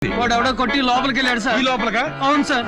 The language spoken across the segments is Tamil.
వాడు ఎవడో కొట్టి లోపలికి వెళ్ళాడు సార్. ఈ లోపలగా? అవును సార్.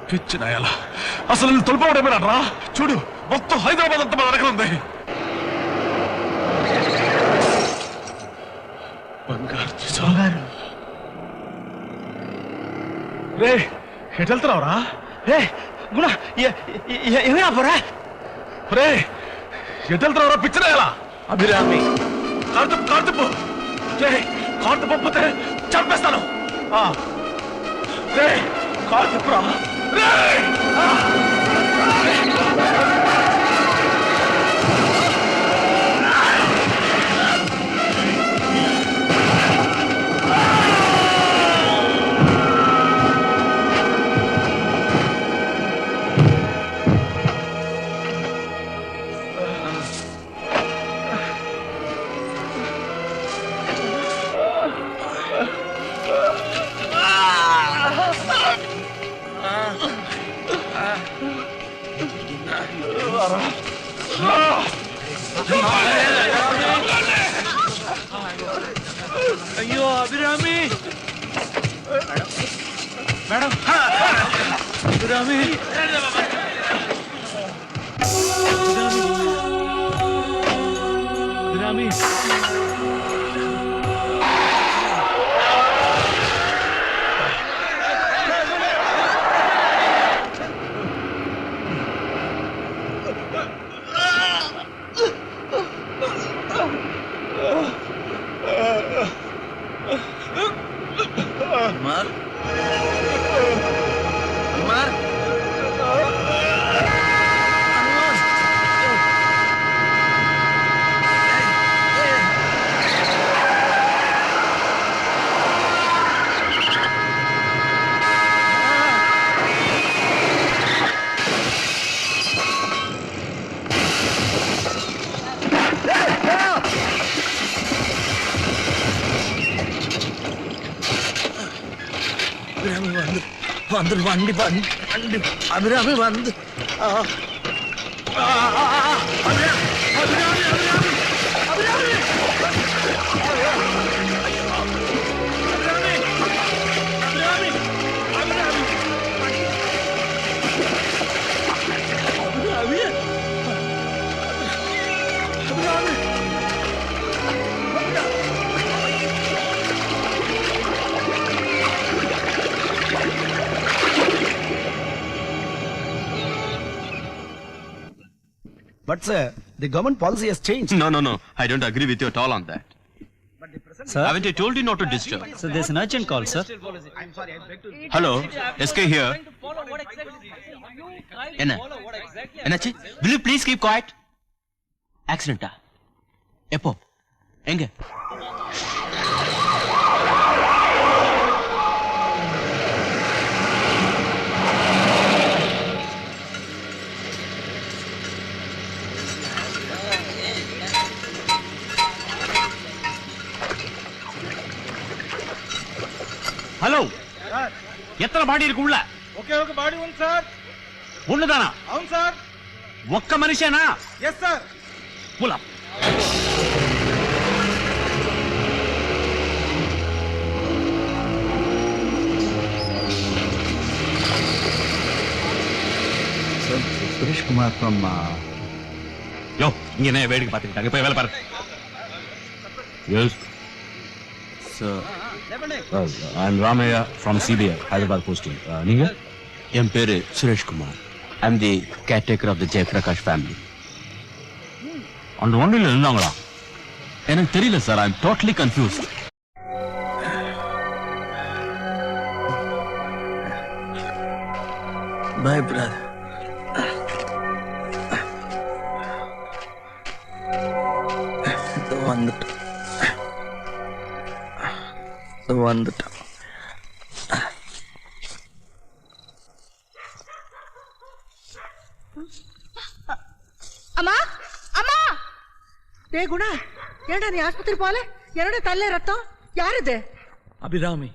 పిచ్చినాయాల అసలు తొలిపోవడమేనట్రా. చూడు మొత్తం హైదరాబాద్ అంతా మన దగ్గర ఉంది. బంగారు రే ఎటు వెళ్తున్నావురా? రే గుణ ఏమైనా పోరా? రే ఎటు వెళ్తున్నావురా పిచ్చినాయాల? అభిరామి కార్తపు రే కార్తు పంపితే చంపేస్తాను. రే కార్తపురా రే అయ్యో Abhirami madam Abhirami Abhirami Amar? Amar? வந்து வண்டி வண்டி அபிராமி வந்து But sir, the government policy has changed. No. I don't agree with you at all on that. Sir? Haven't I told you not to disturb? So there's an urgent call, sir. Hello, SK here. Enachi, will you please keep quiet? Accident. Epo. Enge. Hello, எத்தனை பாடி இருக்கு உள்ள? ఒకే ఒక బాడీ ఉంది సార్. ஒண்ணுதானா? అవును సార్. ఒక్క మనిషేనా? Yes sir. Pull up. Suresh Kumar from யோ இங்க என்ன வேடிக்கை பார்த்துக்கிட்டாங்க போய் வேலை பாரு yes I am Ramaiah from CBI Hyderabad posting நீங்க என் பேரு Suresh Kumar. I'm the caretaker of the Jayaprakash family. அந்த வண்டியில இருந்தாங்களா? எனக்கு தெரியல sir. I am totally confused. பயப்படாத. வந்துட்டான். அம்மா அம்மா டேய் குணா ஏன்டா நீ ஆஸ்பத்திரி போல? என்னோட தல்ல ரத்தம் யாருது? அபிராமி,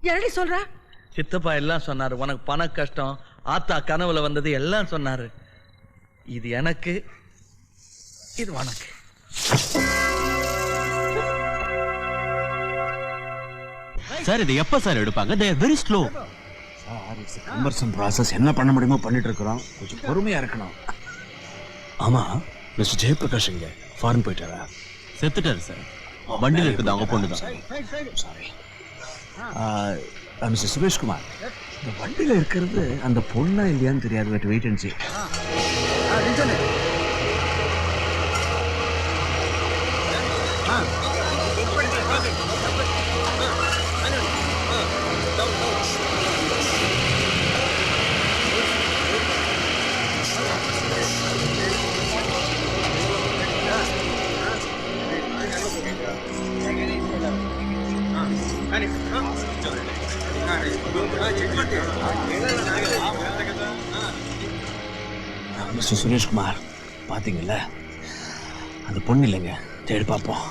என்னடி சொல்ற? சித்தப்பா எல்லாம் சொன்னாரு. உனக்கு பண கஷ்டம், ஆத்தா கனவுல வந்தது எல்லாம் சொன்னாரு. இது எனக்கு, இது உனக்கு. சார் இது எப்ப சார் எடுப்பாங்க? They are very slow. Comparison process என்ன பண்ண முடியுமோ பண்ணிட்டு இருக்கிறோம். கொஞ்சம் பொறுமையா இருக்கணும். ஆமா, மிஸ்டர் ஜெயபிரகாஷ் இங்க ஃபாரின் போயிட்டாரா? செத்துட்டாரு சார். வண்டியில இருக்குது அவங்க பொண்ணு தான். சாரி. மிஸ்டர் சுரேஷ் குமார், இந்த வண்டியில இருக்கிறது அந்த பொண்ணா இல்லையான்னு தெரியாது. Wait and see. Mister Suresh Kumar, பாத்தீங்கல்ல, அந்த பொண்ணு இல்லைங்க. தேடி பார்ப்போம்.